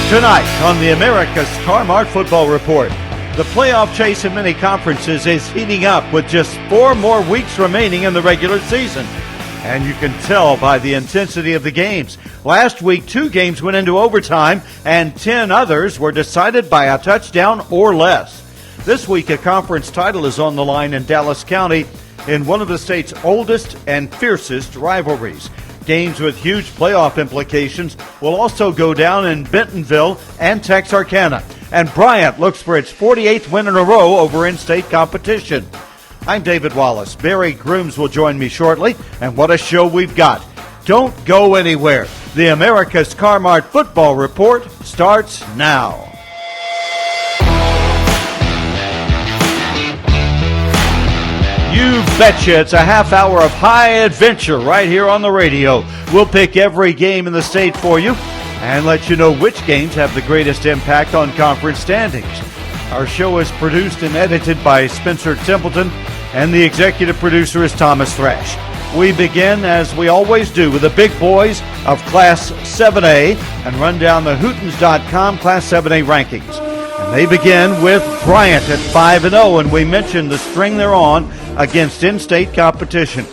Tonight on the America's Car-Mart Football Report, the playoff chase in many conferences is heating up with just 4 more weeks remaining in the regular season. And you can tell by the intensity of the games. Last week, 2 games went into overtime, and 10 others were decided by a touchdown or less. This week, a conference title is on the line in Dallas County in one of the state's oldest and fiercest rivalries. Games with huge playoff implications will also go down in Bentonville and Texarkana. And Bryant looks for its 48th win in a row over in-state competition. I'm David Wallace. Barry Grooms will join me shortly, and what a show we've got. Don't go anywhere. The America's Car-Mart Football Report starts now. You betcha it's a half hour of high adventure right here on the radio. We'll pick every game in the state for you and let you know which games have the greatest impact on conference standings. Our show is produced and edited by Spencer Templeton, and the executive producer is Thomas Thrash. We begin, as we always do, with the big boys of Class 7A and run down the Hootens.com Class 7A rankings. And they begin with Bryant at 5-0, and we mentioned the string they're on against in-state competition.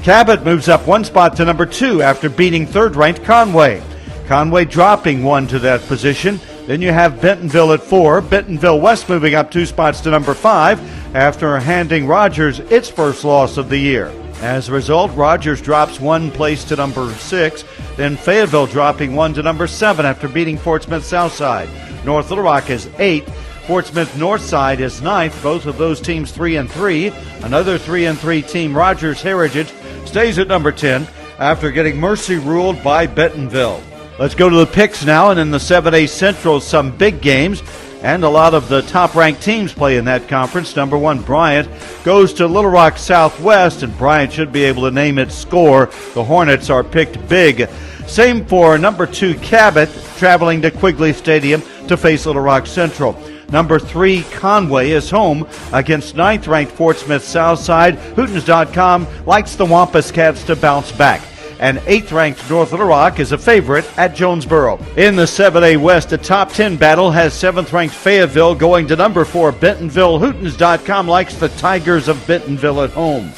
Cabot moves up 1 spot to number 2 after beating third-ranked Conway. Conway dropping 1 to that position. Then you have Bentonville at 4. Bentonville West moving up 2 spots to number 5 after handing Rogers its first loss of the year. As a result, Rogers drops 1 place to number 6. Then Fayetteville dropping 1 to number 7 after beating Fort Smith Southside. North Little Rock is 8th. Fort Smith Northside is 9th. Both of those teams 3-3. Another 3-3 team, Rogers Heritage, stays at number 10 after getting mercy ruled by Bentonville. Let's go to the picks now, and in the 7A Central, some big games, and a lot of the top-ranked teams play in that conference. Number 1, Bryant, goes to Little Rock Southwest, and Bryant should be able to name its score. The Hornets are picked big. Same for number 2, Cabot, traveling to Quigley Stadium to face Little Rock Central. Number 3, Conway, is home against 9th-ranked Fort Smith Southside. Hootens.com likes the Wampus Cats to bounce back. And 8th-ranked North Little Rock is a favorite at Jonesboro. In the 7A West, a top 10 battle has 7th-ranked Fayetteville going to number 4, Bentonville. Hootens.com likes the Tigers of Bentonville at home.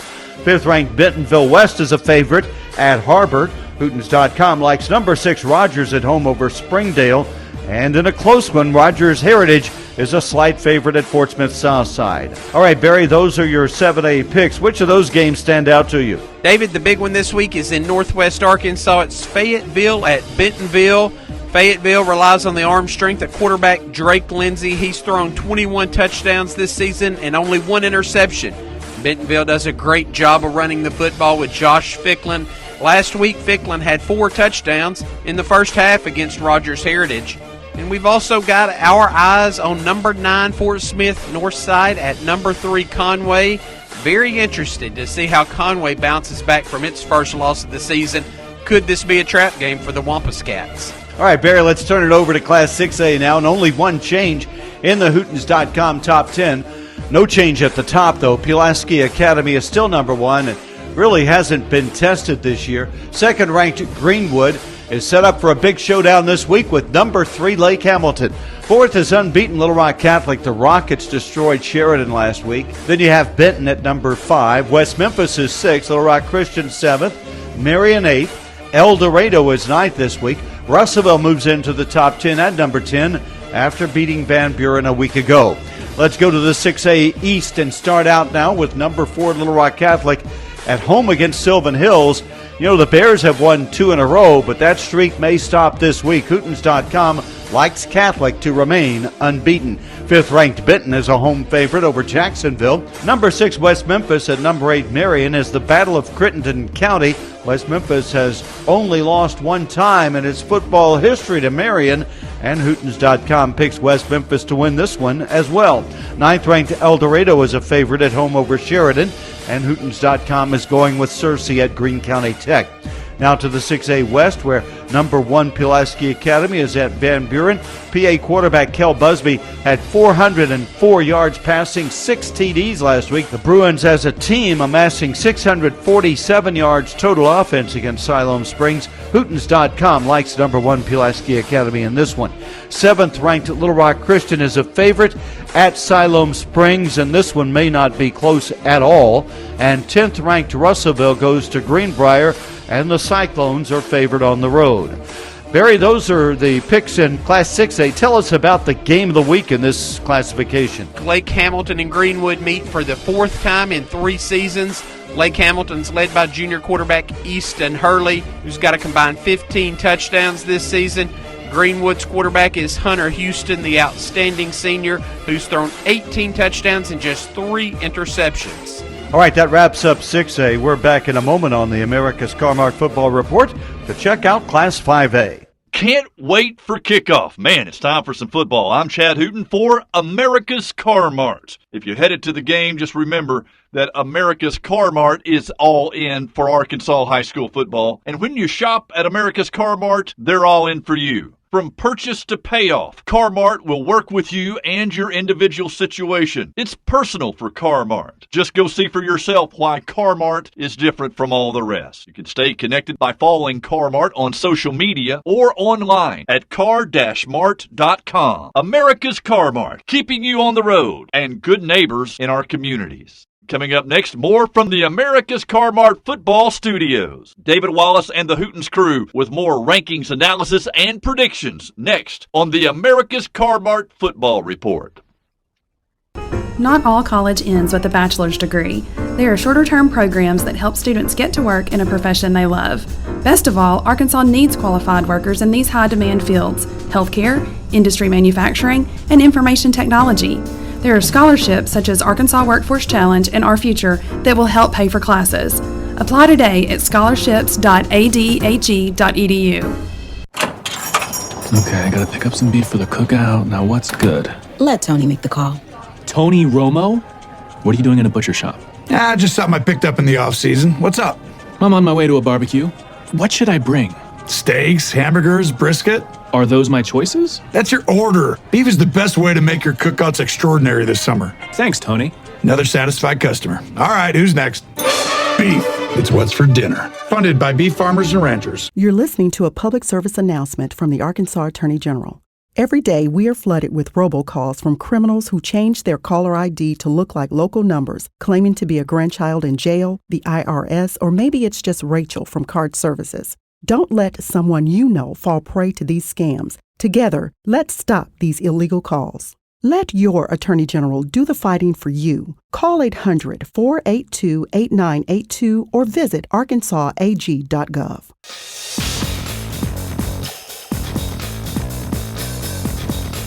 5th-ranked Bentonville West is a favorite at Harbor. Hootens.com likes number 6, Rogers, at home over Springdale. And in a close one, Rogers Heritage is a slight favorite at Fort Smith Southside. All right, Barry, those are your 7A picks. Which of those games stand out to you? David, the big one this week is in Northwest Arkansas. It's Fayetteville at Bentonville. Fayetteville relies on the arm strength of quarterback Drake Lindsey. He's thrown 21 touchdowns this season and only 1 interception. Bentonville does a great job of running the football with Josh Ficklin. Last week, Ficklin had 4 touchdowns in the first half against Rogers Heritage. And we've also got our eyes on number 9, Fort Smith Northside, at number 3, Conway. Very interested to see how Conway bounces back from its first loss of the season. Could this be a trap game for the Wampus Cats? All right, Barry, let's turn it over to Class 6A now, and only 1 change in the Hootens.com top 10. No change at the top, though. Pulaski Academy is still number 1 and really hasn't been tested this year. 2nd-ranked Greenwood is set up for a big showdown this week with number 3, Lake Hamilton. 4th is unbeaten Little Rock Catholic. The Rockets destroyed Sheridan last week. Then you have Benton at number 5. West Memphis is 6th. Little Rock Christian 7th. Marion 8th. El Dorado is 9th this week. Russellville moves into the top 10 at number 10 after beating Van Buren a week ago. Let's go to the 6A East and start out now with number 4 Little Rock Catholic at home against Sylvan Hills. You know, the Bears have won 2 in a row, but that streak may stop this week. Hootens.com likes Catholic to remain unbeaten. 5th-ranked Benton is a home favorite over Jacksonville. Number 6, West Memphis, at number 8, Marion, is the Battle of Crittenden County. West Memphis has only lost 1 time in its football history to Marion, and Hootens.com picks West Memphis to win this one as well. 9th-ranked El Dorado is a favorite at home over Sheridan, and Hootens.com is going with Searcy at Greene County Tech. Now to the 6A West, where Number 1 Pulaski Academy is at Van Buren. PA quarterback Kel Busby had 404 yards passing, 6 TDs last week. The Bruins as a team amassing 647 yards total offense against Siloam Springs. Hootens.com likes number 1 Pulaski Academy in this one. 7th ranked Little Rock Christian is a favorite at Siloam Springs, and this one may not be close at all. And 10th ranked Russellville goes to Greenbrier, and the Cyclones are favored on the road. Barry, those are the picks in Class 6A. Tell us about the game of the week in this classification. Lake Hamilton and Greenwood meet for the 4th time in 3 seasons. Lake Hamilton's led by junior quarterback Easton Hurley, who's got a combined 15 touchdowns this season. Greenwood's quarterback is Hunter Houston, the outstanding senior, who's thrown 18 touchdowns and just 3 interceptions. All right, that wraps up 6A. We're back in a moment on the America's Car-Mart Football Report to check out Class 5A. Can't wait for kickoff. Man, it's time for some football. I'm Chad Hooten for America's Car-Mart. If you're headed to the game, just remember that America's Car-Mart is all in for Arkansas high school football. And when you shop at America's Car-Mart, they're all in for you. From purchase to payoff, Car-Mart will work with you and your individual situation. It's personal for Car-Mart. Just go see for yourself why Car-Mart is different from all the rest. You can stay connected by following Car-Mart on social media or online at car-mart.com. America's Car-Mart, keeping you on the road and good neighbors in our communities. Coming up next, more from the America's Car-Mart Football Studios. David Wallace and the Hootens crew with more rankings, analysis, and predictions next on the America's Car-Mart Football Report. Not all college ends with a bachelor's degree. There are shorter-term programs that help students get to work in a profession they love. Best of all, Arkansas needs qualified workers in these high-demand fields: healthcare, industry manufacturing, and information technology. There are scholarships such as Arkansas Workforce Challenge and Our Future that will help pay for classes. Apply today at scholarships.adhe.edu. Okay, I gotta pick up some beef for the cookout. Now what's good? Let Tony make the call. Tony Romo? What are you doing in a butcher shop? Just something I picked up in the off-season. What's up? I'm on my way to a barbecue. What should I bring? Steaks, hamburgers, brisket. Are those my choices? That's your order. Beef is the best way to make your cookouts extraordinary this summer. Thanks, Tony. Another satisfied customer. All right, who's next? Beef. It's what's for dinner. Funded by beef farmers and ranchers. You're listening to a public service announcement from the Arkansas Attorney General. Every day, we are flooded with robocalls from criminals who change their caller ID to look like local numbers, claiming to be a grandchild in jail, the IRS, or maybe it's just Rachel from Card Services. Don't let someone you know fall prey to these scams. Together, let's stop these illegal calls. Let your Attorney General do the fighting for you. Call 800-482-8982 or visit arkansasag.gov.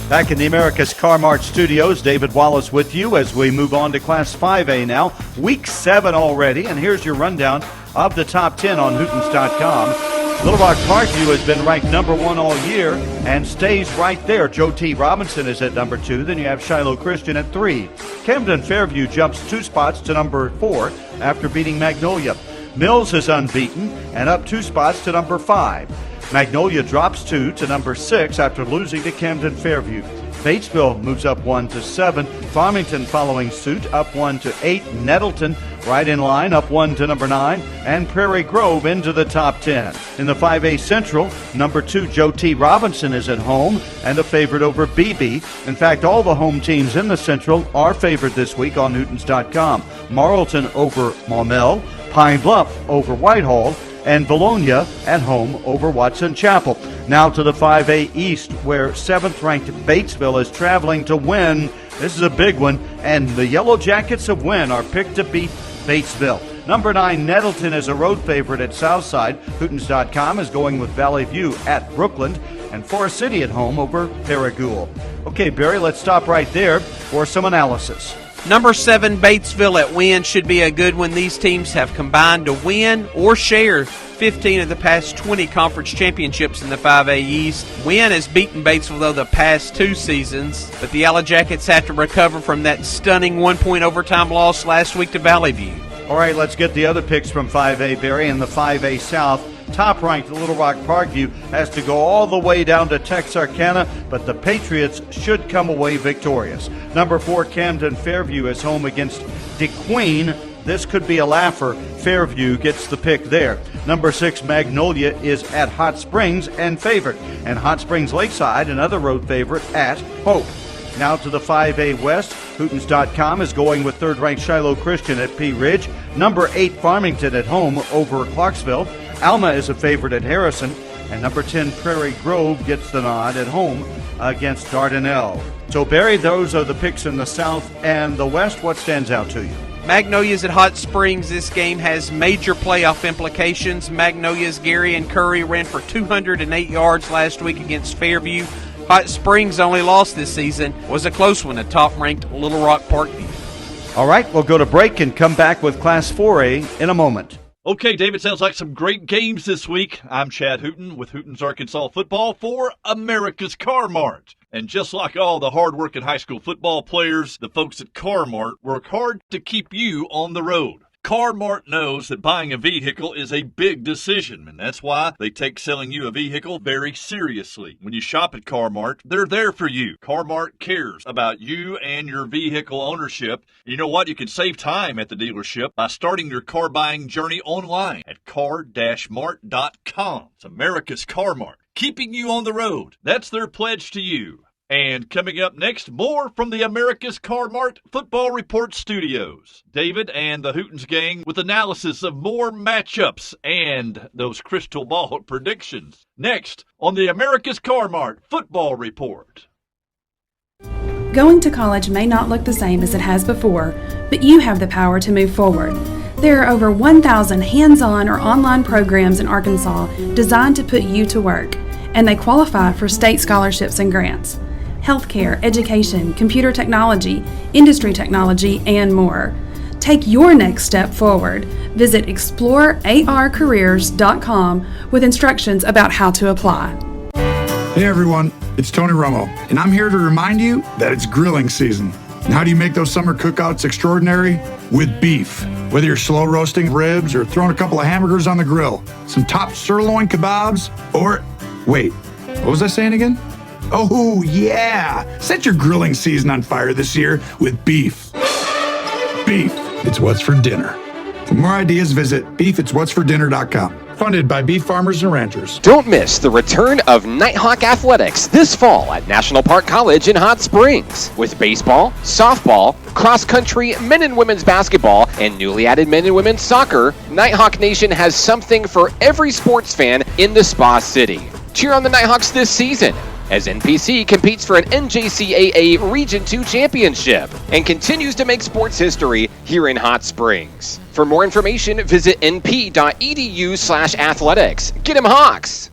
Back in the America's Car-Mart Studios, David Wallace with you as we move on to Class 5A now. Week 7 already, and here's your rundown of the top 10 on Hootens.com. Little Rock Parkview has been ranked number 1 all year and stays right there. Joe T. Robinson is at number 2. Then you have Shiloh Christian at 3. Camden Fairview jumps 2 spots to number 4 after beating Magnolia. Mills is unbeaten and up 2 spots to number 5. Magnolia drops 2 to number 6 after losing to Camden Fairview. Batesville moves up 1 to 7. Farmington following suit, up 1 to 8. Nettleton right in line, up 1 to number 9. And Prairie Grove into the top 10. In the 5A Central, number 2 Joe T. Robinson is at home and a favorite over BB. In fact, all the home teams in the Central are favored this week on Hootens.com. Marlton over Maumelle, Pine Bluff over Whitehall, and Bologna at home over Watson Chapel. Now to the 5A East, where 7th-ranked Batesville is traveling to Wynn. This is a big one, and the Yellow Jackets of Wynn are picked to beat Batesville. Number 9, Nettleton is a road favorite at Southside. Hootens.com is going with Valley View at Brookland, and Forest City at home over Paragould. Okay, Barry, let's stop right there for some analysis. Number 7, Batesville at Wynn should be a good one. These teams have combined to win or share 15 of the past 20 conference championships in the 5A East. Wynn has beaten Batesville, though, the past 2 seasons, but the Yellow Jackets have to recover from that stunning 1-point overtime loss last week to Valley View. All right, let's get the other picks from 5A, Barry. In the 5A South, Top-ranked Little Rock Parkview has to go all the way down to Texarkana, but the Patriots should come away victorious. Number 4, Camden Fairview is home against DeQueen. This could be a laugher. Fairview gets the pick there. Number 6, Magnolia is at Hot Springs and favored. And Hot Springs Lakeside, another road favorite, at Hope. Now to the 5A West. Hootens.com is going with third-ranked Shiloh Christian at Pea Ridge. Number 8, Farmington at home over Clarksville. Alma is a favorite at Harrison. And number 10, Prairie Grove gets the nod at home against Dardanelle. So, Barry, those are the picks in the South and the West. What stands out to you? Magnolia's at Hot Springs. This game has major playoff implications. Magnolia's Gary and Curry ran for 208 yards last week against Fairview. Hot Springs' only loss this season was a close one at top-ranked Little Rock Parkview. All right, we'll go to break and come back with Class 4A in a moment. Okay, David, sounds like some great games this week. I'm Chad Hooten with Hooten's Arkansas Football for America's Car-Mart. And just like all the hard-working high school football players, the folks at Car-Mart work hard to keep you on the road. Car-Mart knows that buying a vehicle is a big decision, and that's why they take selling you a vehicle very seriously. When you shop at Car-Mart, they're there for you. Car-Mart cares about you and your vehicle ownership. You know what? You can save time at the dealership by starting your car buying journey online at car-mart.com. It's America's Car-Mart, keeping you on the road. That's their pledge to you. And coming up next, more from the America's Car-Mart Football Report Studios. David and the Hootens gang with analysis of more matchups and those crystal ball predictions. Next on the America's Car-Mart Football Report. Going to college may not look the same as it has before, but you have the power to move forward. There are over 1,000 hands-on or online programs in Arkansas designed to put you to work, and they qualify for state scholarships and grants. Healthcare, education, computer technology, industry technology, and more. Take your next step forward. Visit explorearcareers.com with instructions about how to apply. Hey everyone, it's Tony Romo, and I'm here to remind you that it's grilling season. And how do you make those summer cookouts extraordinary? With beef. Whether you're slow roasting ribs or throwing a couple of hamburgers on the grill, some top sirloin kebabs, or, wait, what was I saying again? Oh, yeah! Set your grilling season on fire this year with beef. Beef, it's what's for dinner. For more ideas, visit beefitswhatsfordinner.com. Funded by beef farmers and ranchers. Don't miss the return of Nighthawk Athletics this fall at National Park College in Hot Springs. With baseball, softball, cross-country, men and women's basketball, and newly added men and women's soccer, Nighthawk Nation has something for every sports fan in the Spa City. Cheer on the Nighthawks this season as NPC competes for an NJCAA Region 2 championship and continues to make sports history here in Hot Springs. For more information, visit np.edu/athletics. Get 'em Hawks!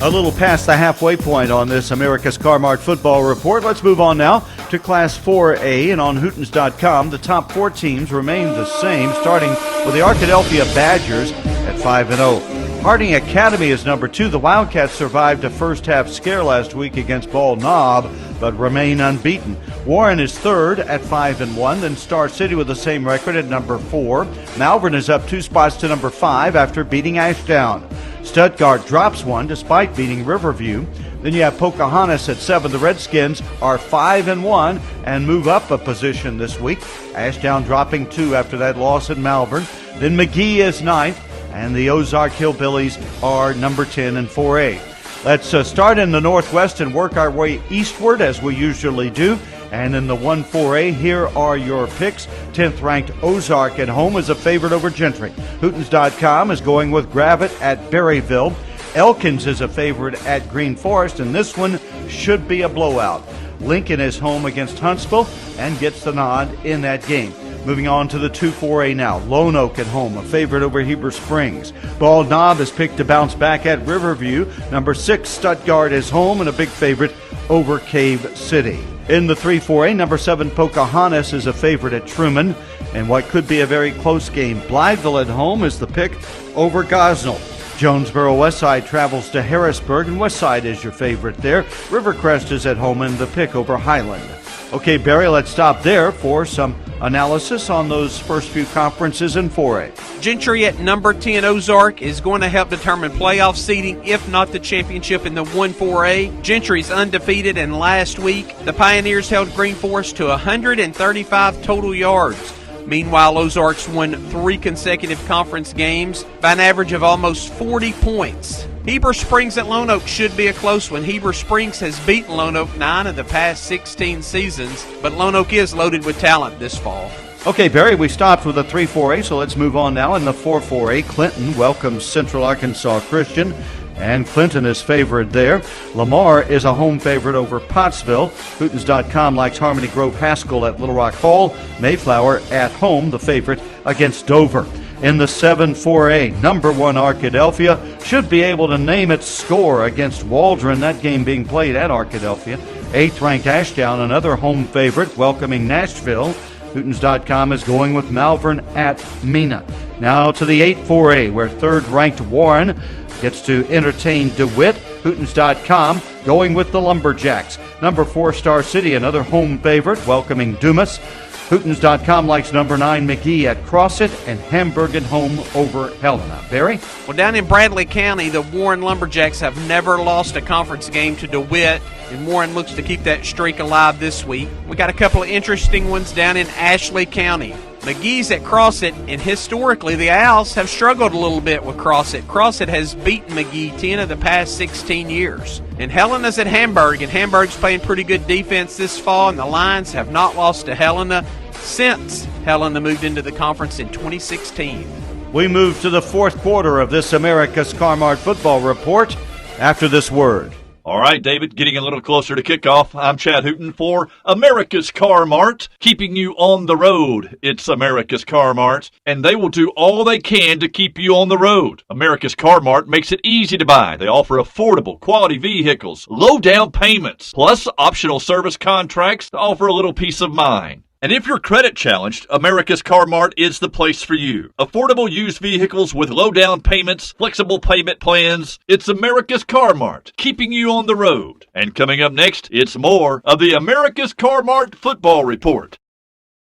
A little past the halfway point on this America's Car-Mart Football Report. Let's move on now to Class 4A, and on Hootens.com, the top 4 teams remain the same, starting with the Arkadelphia Badgers at 5-0. Harding Academy is number 2. The Wildcats survived a first-half scare last week against Ball Knob, but remain unbeaten. Warren is 3rd at 5-1, then Star City with the same record at number 4. Malvern is up 2 spots to number 5 after beating Ashdown. Stuttgart drops 1 despite beating Riverview. Then you have Pocahontas at 7. The Redskins are 5-1 and move up a position this week. Ashdown dropping 2 after that loss at Malvern. Then McGee is 9th, and the Ozark Hillbillies are number 10 in 4A. Let's start in the Northwest and work our way eastward as we usually do. And in the 1-4A, here are your picks. 10th-ranked Ozark at home is a favorite over Gentry. Hootens.com is going with Gravett at Berryville. Elkins is a favorite at Green Forest, and this one should be a blowout. Lincoln is home against Huntsville and gets the nod in that game. Moving on to the 2-4A now. Lone Oak at home, a favorite over Heber Springs. Bald Knob is picked to bounce back at Riverview. Number 6, Stuttgart is home and a big favorite over Cave City. In the 3-4A, number 7, Pocahontas is a favorite at Truman. And what could be a very close game, Blytheville at home is the pick over Gosnell. Jonesboro Westside travels to Harrisburg, and Westside is your favorite there. Rivercrest is at home and the pick over Highland. Okay, Barry, let's stop there for some analysis on those first few conferences in 4A. Gentry at number 10 Ozark is going to help determine playoff seeding, if not the championship in the 1-4A. Gentry's undefeated, and last week the Pioneers held Green Forest to 135 total yards. Meanwhile, Ozarks won 3 consecutive conference games by an average of almost 40 points. Heber Springs at Lone Oak should be a close one. Heber Springs has beaten Lone Oak 9 of the past 16 seasons, but Lone Oak is loaded with talent this fall. Okay, Barry, we stopped with the 3-4A, so let's move on now. In the 4-4A, Clinton welcomes Central Arkansas Christian, and Clinton is favored there. Lamar is a home favorite over Pottsville. Hootens.com likes Harmony Grove Haskell at Little Rock Hall. Mayflower at home, the favorite against Dover. In the 7-4A, number 1 Arkadelphia should be able to name its score against Waldron, that game being played at Arkadelphia. 8th-ranked Ashdown, another home favorite, welcoming Nashville. Hootens.com is going with Malvern at Mena. Now to the 8-4A, where 3rd-ranked Warren gets to entertain DeWitt. Hootens.com going with the Lumberjacks. Number 4 Star City, another home favorite, welcoming Dumas. Hootens.com likes number 9 McGee at Crossit, and Hamburg at home over Helena. Barry? Well, down in Bradley County, the Warren Lumberjacks have never lost a conference game to DeWitt, and Warren looks to keep that streak alive this week. We got a couple of interesting ones down in Ashley County. McGee's at Crossit, and historically the Owls have struggled a little bit with Crossit. Crossit has beaten McGee 10 of the past 16 years. And Helena's at Hamburg, and Hamburg's playing pretty good defense this fall, and the Lions have not lost to Helena since Helena moved into the conference in 2016. We move to the 4th quarter of this America's Car-Mart football report after this word. All right, David, getting a little closer to kickoff. I'm Chad Hooten for America's Car-Mart, keeping you on the road. It's America's Car-Mart, and they will do all they can to keep you on the road. America's Car-Mart makes it easy to buy. They offer affordable, quality vehicles, low down payments, plus optional service contracts to offer a little peace of mind. And if you're credit challenged, America's Car-Mart is the place for you. Affordable used vehicles with low down payments, flexible payment plans. It's America's Car-Mart, keeping you on the road. And coming up next, it's more of the America's Car-Mart Football Report.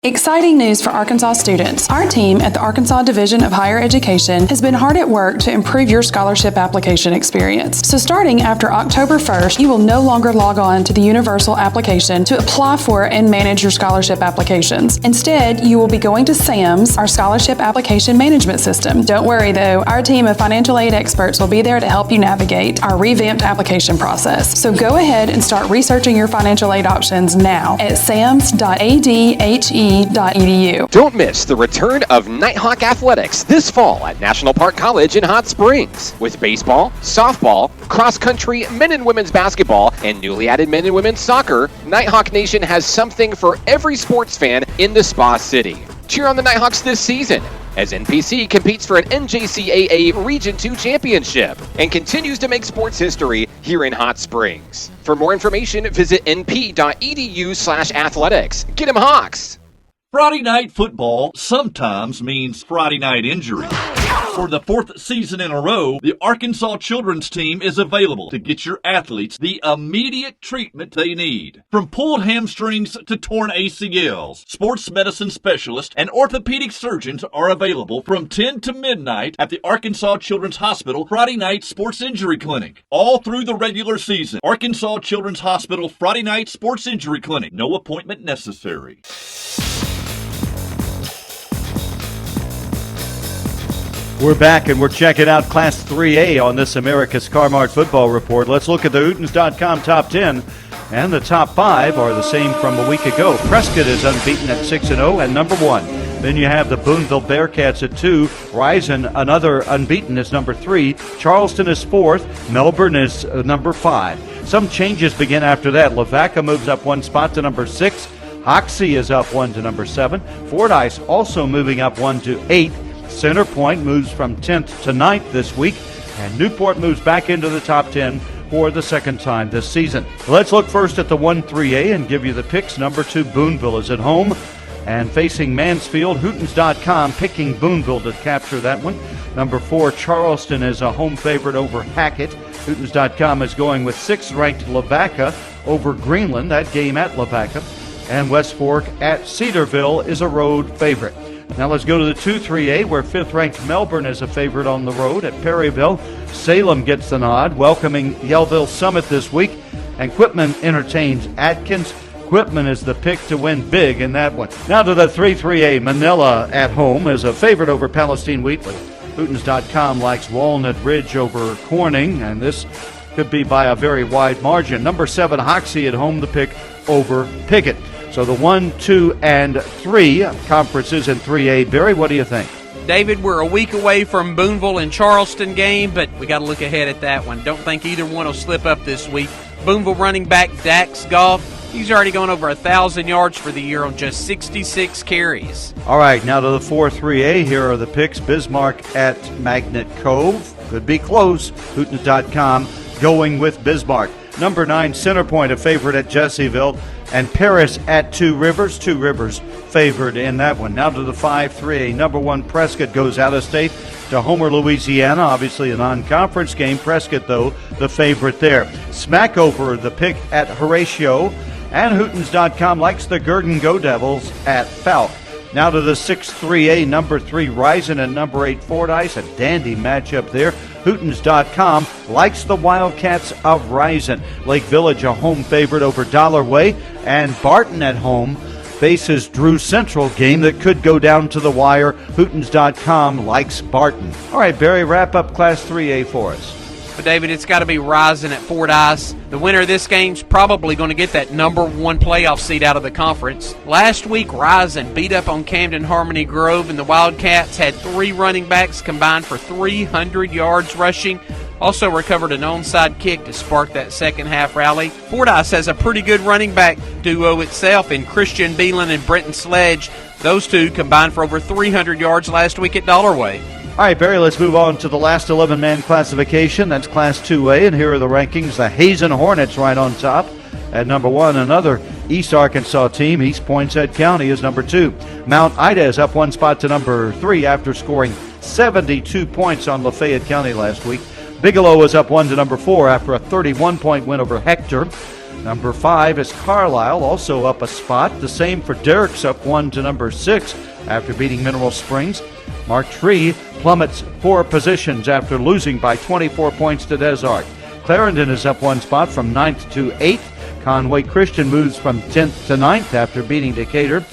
Exciting news for Arkansas students. Our team at the Arkansas Division of Higher Education has been hard at work to improve your scholarship application experience. So starting after October 1st, you will no longer log on to the Universal application to apply for and manage your scholarship applications. Instead, you will be going to SAMS, our scholarship application management system. Don't worry though, our team of financial aid experts will be there to help you navigate our revamped application process. So go ahead and start researching your financial aid options now at sams.adhe.edu. Don't miss the return of Nighthawk Athletics this fall at National Park College in Hot Springs. With baseball, softball, cross country, men and women's basketball, and newly added men and women's soccer, Nighthawk Nation has something for every sports fan in the Spa City. Cheer on the Nighthawks this season as NPC competes for an NJCAA Region 2 championship and continues to make sports history here in Hot Springs. For more information, visit np.edu/athletics. Get 'em Hawks! Friday night football sometimes means Friday night injury. For the 4th season in a row, the Arkansas children's team is available to get your athletes the immediate treatment they need. From pulled hamstrings to torn ACLs, sports medicine specialists and orthopedic surgeons are available from 10 to midnight at the Arkansas Children's Hospital Friday Night Sports Injury Clinic. All through the regular season, Arkansas Children's Hospital Friday Night Sports Injury Clinic. No appointment necessary. We're back and we're checking out Class 3A on this America's Car-Mart football report. Let's look at the Hootens.com top 10, and the top 5 are the same from a week ago. Prescott is unbeaten at 6-0 and number 1. Then you have the Boonville Bearcats at 2. Rison, another unbeaten, is number 3. Charleston is 4th. Melbourne is number 5. Some changes begin after that. Lavaca moves up 1 spot to number 6. Hoxie is up 1 to number 7. Fordyce also moving up 1 to 8. Center Point moves from 10th to 9th this week, and Newport moves back into the top 10 for the second time this season. Let's look first at the 1-3A and give you the picks. Number 2, Boonville is at home and facing Mansfield. Hootens.com picking Boonville to capture that one. Number 4, Charleston is a home favorite over Hackett. Hootens.com is going with 6th-ranked Lavaca over Greenland, that game at Lavaca. and West Fork at Cedarville is a road favorite. Now let's go to the 2-3A, where 5th-ranked Melbourne is a favorite on the road at Perryville. Salem gets the nod, welcoming Yellville Summit this week, and Quitman entertains Atkins. Quitman is the pick to win big in that one. Now to the 3-3A, Manila at home is a favorite over Palestine Wheatley. Hootens.com likes Walnut Ridge over Corning, and this could be by a very wide margin. Number 7, Hoxie at home, the pick over Pickett. So the 1, 2, and 3 conferences in 3A. Barry, what do you think? David, we're a week away from Boonville and Charleston game, but we got to look ahead at that one. Don't think either one will slip up this week. Boonville running back Dax Goff, he's already gone over 1,000 yards for the year on just 66 carries. All right, now to the 4-3A. Here are the picks. Bismarck at Magnet Cove. Could be close. Hootens.com going with Bismarck. Number 9, Centerpoint, a favorite at Jessieville. And Paris at Two Rivers. Two Rivers favored in that one. Now to the 5-3A. Number 1, Prescott goes out of state to Homer, Louisiana. Obviously a non-conference game. Prescott, though, the favorite there. Smackover, the pick at Horatio. And Hootens.com likes the Gurdon Go Devils at Falk. Now to the 6-3A, number 3, Risen, and number 8, Fordyce. A dandy matchup there. Hootens.com likes the Wildcats of Risen. Lake Village, a home favorite over Dollar Way. And Barton at home faces Drew Central, game that could go down to the wire. Hootens.com likes Barton. All right, Barry, wrap up Class 3A for us. But David, it's got to be Risen at Fordyce. The winner of this game's probably going to get that number 1 playoff seed out of the conference. Last week, Risen beat up on Camden Harmony Grove, and the Wildcats had 3 running backs combined for 300 yards rushing. Also recovered an onside kick to spark that second half rally. Fordyce has a pretty good running back duo itself in Christian Beelan and Brenton Sledge. Those two combined for over 300 yards last week at Dollarway. All right, Barry, let's move on to the last 11-man classification. That's Class 2A, and here are the rankings. The Hazen Hornets right on top at number 1. Another East Arkansas team, East Poinsett County, is number 2. Mount Ida is up 1 spot to number 3 after scoring 72 points on Lafayette County last week. Bigelow is up 1 to number 4 after a 31-point win over Hector. Number 5 is Carlisle, also up a spot. The same for Derrick's, up 1 to number 6 after beating Mineral Springs. Mark Tree plummets 4 positions after losing by 24 points to Des Arc. Clarendon is up 1 spot from 9th to 8th. Conway Christian moves from 10th to 9th after beating Decatur.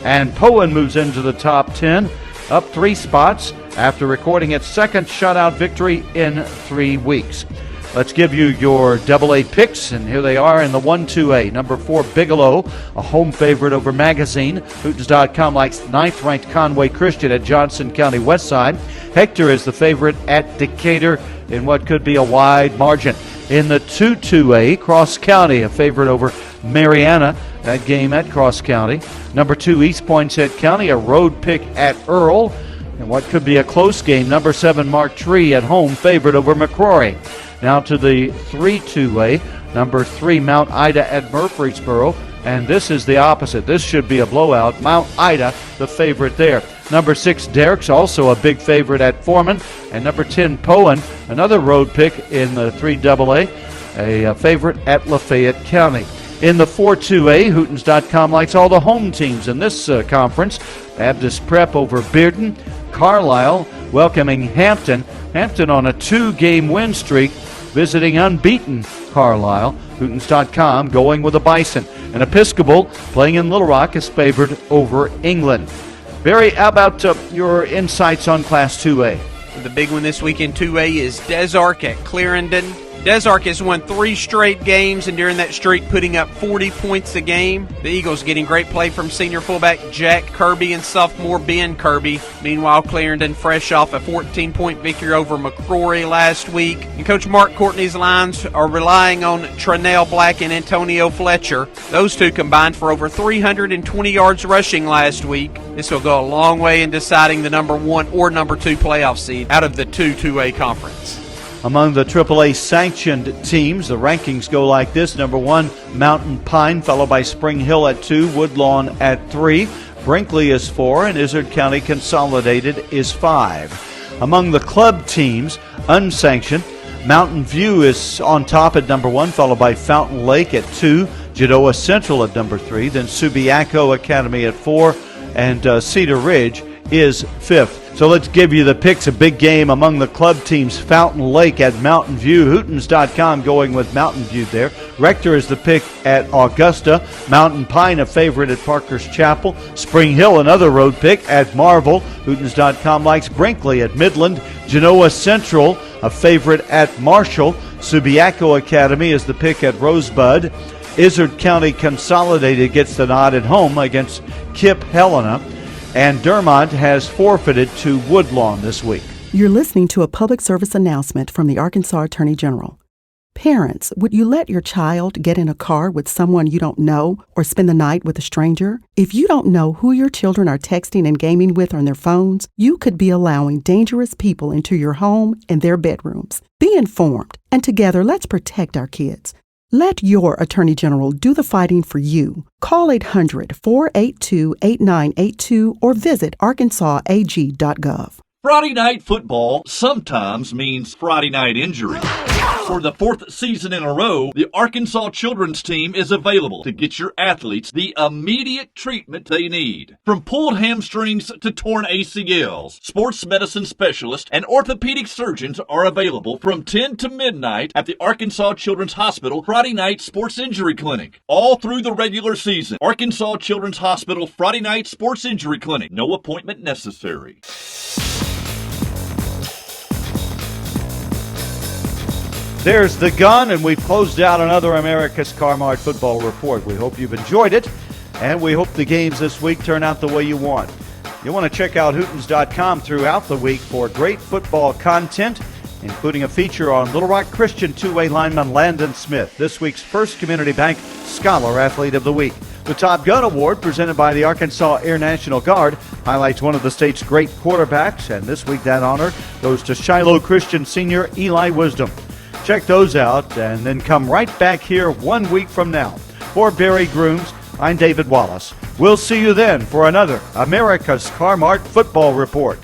And Poen moves into the top 10, up 3 spots after recording its second shutout victory in 3 weeks. Let's give you your AA picks, and here they are in the 1-2A. Number 4, Bigelow, a home favorite over Magazine. Hootens.com likes 9th-ranked Conway Christian at Johnson County Westside. Hector is the favorite at Decatur in what could be a wide margin. In the 2-2A, Cross County, a favorite over Mariana, that game at Cross County. Number 2, East Poinsett County, a road pick at Earl. And what could be a close game, number 7, Mark Tree at home, favorite over McCrory. Now to the 3-2A, number 3, Mount Ida at Murfreesboro, and this is the opposite. This should be a blowout. Mount Ida, the favorite there. Number 6, Derrick's, also a big favorite at Foreman, and number 10, Poen, another road pick in the 3AA, a favorite at Lafayette County. In the 4-2A, Hootens.com likes all the home teams in this conference. Baptist Prep over Bearden. Carlisle welcoming Hampton. Hampton on a 2-game win streak, visiting unbeaten Carlisle. Hootens.com going with the Bison. And Episcopal playing in Little Rock is favored over England. Barry, how about your insights on Class 2A? The big one this week in 2A is Des Arc at Clarendon. Des Arc has won 3 straight games, and during that streak putting up 40 points a game. The Eagles getting great play from senior fullback Jack Kirby and sophomore Ben Kirby. Meanwhile, Clarendon fresh off a 14-point victory over McCrory last week. And Coach Mark Courtney's lines are relying on Trenell Black and Antonio Fletcher. Those two combined for over 320 yards rushing last week. This will go a long way in deciding the number 1 or number 2 playoff seed out of the 2-2A conference. Among the AAA sanctioned teams, the rankings go like this. Number 1, Mountain Pine, followed by Spring Hill at 2, Woodlawn at 3, Brinkley is 4, and Izard County Consolidated is 5. Among the club teams, unsanctioned, Mountain View is on top at number 1, followed by Fountain Lake at 2, Genoa Central at number 3, then Subiaco Academy at 4, and Cedar Ridge is 5th. So let's give you the picks. A big game among the club teams. Fountain Lake at Mountain View. Hootens.com going with Mountain View there. Rector is the pick at Augusta. Mountain Pine a favorite at Parker's Chapel. Spring Hill another road pick at Marvel. Hootens.com likes Brinkley at Midland. Genoa Central a favorite at Marshall. Subiaco Academy is the pick at Rosebud. Izard County Consolidated gets the nod at home against Kip Helena. And Dermont has forfeited to Woodlawn this week. You're listening to a public service announcement from the Arkansas Attorney General. Parents, would you let your child get in a car with someone you don't know or spend the night with a stranger? If you don't know who your children are texting and gaming with on their phones, you could be allowing dangerous people into your home and their bedrooms. Be informed, and together let's protect our kids. Let your Attorney General do the fighting for you. Call 800-482-8982 or visit arkansasag.gov. Friday night football sometimes means Friday night injury. For the 4th season in a row, the Arkansas children's team is available to get your athletes the immediate treatment they need. From pulled hamstrings to torn ACLs, sports medicine specialists and orthopedic surgeons are available from 10 to midnight at the Arkansas Children's Hospital Friday Night Sports Injury Clinic. All through the regular season, Arkansas Children's Hospital Friday Night Sports Injury Clinic. No appointment necessary. There's the gun, and we've closed out another America's Car-Mart football report. We hope you've enjoyed it, and we hope the games this week turn out the way you want. You'll want to check out Hootens.com throughout the week for great football content, including a feature on Little Rock Christian two-way lineman Landon Smith, this week's First Community Bank Scholar Athlete of the Week. The Top Gun Award, presented by the Arkansas Air National Guard, highlights one of the state's great quarterbacks, and this week that honor goes to Shiloh Christian senior Eli Wisdom. Check those out and then come right back here 1 week from now. For Barry Grooms, I'm David Wallace. We'll see you then for another America's Car-Mart football report.